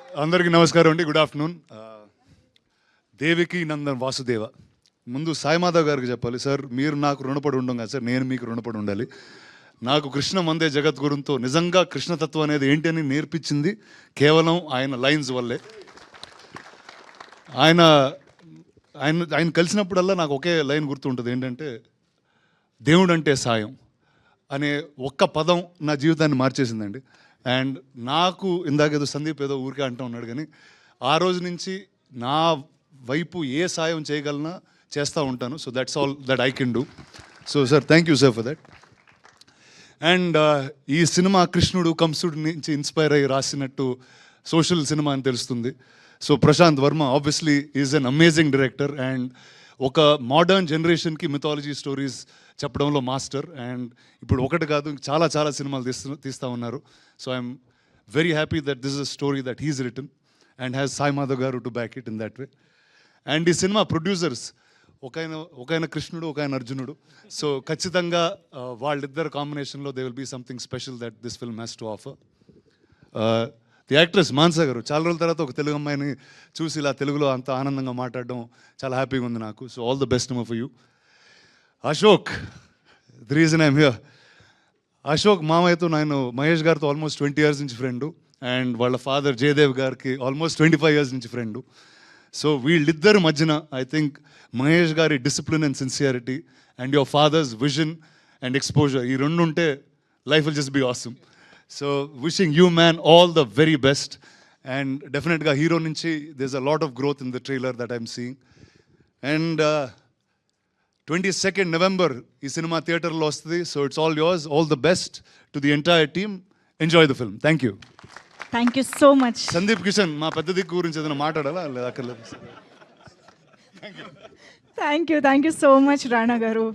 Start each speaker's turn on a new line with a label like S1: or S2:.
S1: అందరికీ నమస్కారం అండి. Good afternoon. దేవికి నందన్ వాసుదేవ. ముందు సాయిమాధవ్ గారికి చెప్పాలి, సార్ మీరు నాకు రుణపడి ఉండం కదా సార్, నేను మీకు రుణపడి ఉండాలి. నాకు కృష్ణ మందే జగద్గురుతో నిజంగా కృష్ణతత్వం అనేది ఏంటి అని నేర్పించింది కేవలం ఆయన లైన్స్ వల్లే. ఆయన ఆయన ఆయన కలిసినప్పుడల్లా నాకు ఒకే లైన్ గుర్తుంటుంది, ఏంటంటే దేవుడు అంటే సాయం అనే ఒక్క పదం నా జీవితాన్ని మార్చేసిందండి. అండ్ నాకు ఇందాక ఏదో సందీప్ ఏదో ఊరికే అంటూ ఉన్నాడు, కానీ ఆ రోజు నుంచి నా వైపు ఏ సాయం చేయగలనా చేస్తూ ఉంటాను. So that's all that I can do. So sir, thank you sir for that. And ఈ సినిమా కృష్ణుడు కంసుడు నుంచి ఇన్స్పైర్ అయ్యి రాసినట్టు సోషల్ సినిమా అని తెలుస్తుంది. So Prashanth Varma obviously is an amazing director and ఒక మోడర్న్ జనరేషన్కి మిథాలజీ స్టోరీస్ చెప్పడంలో మాస్టర్. అండ్ ఇప్పుడు ఒకటి కాదు, చాలా చాలా సినిమాలు తీస్తూ ఉన్నారు. So I'm very happy that this is a story that he's written and has Sai Madhav garu to back it in that way. And ఈ సినిమా ప్రొడ్యూసర్స్ ఒకైన కృష్ణుడు, ఒకైన అర్జునుడు. సో ఖచ్చితంగా వాళ్ళిద్దరు కాంబినేషన్లో they will be something special that this film has to offer. The actress Mansa గారు, చాలా రోజుల తర్వాత ఒక తెలుగు అమ్మాయిని చూసి ఇలా తెలుగులో అంత ఆనందంగా మాట్లాడడం చాలా హ్యాపీగా ఉంది నాకు. So all the best for you. Ashok, the reason I'm here. Ashok మామయ్యతో నేను మహేష్ గారితో ఆల్మోస్ట్ 20 years నుంచి ఫ్రెండు, అండ్ వాళ్ళ ఫాదర్ జయదేవ్ గారికి ఆల్మోస్ట్ 25 years నుంచి ఫ్రెండు. సో వీళ్ళిద్దరి మధ్యన I think Mahesh garu discipline and sincerity and your father's vision and exposure, ఈ రెండు ఉంటే life will just be awesome. So wishing you man all the very best. And డెఫినెట్గా hero నుంచి there is a lot of growth in the trailer that I'm seeing. And 22nd November ఈ cinema థియేటర్లో వస్తుంది. So it's all yours. All the best to the entire team. Enjoy the film. Thank you.
S2: Thank you so much.
S1: Sandeep Kishan, మా పెద్ద దిక్కు గురించి ఏదైనా మాట్లాడాలా లేదా? అక్కర్లేదు.
S2: థ్యాంక్ యూ సో మచ్ రాణా గారు.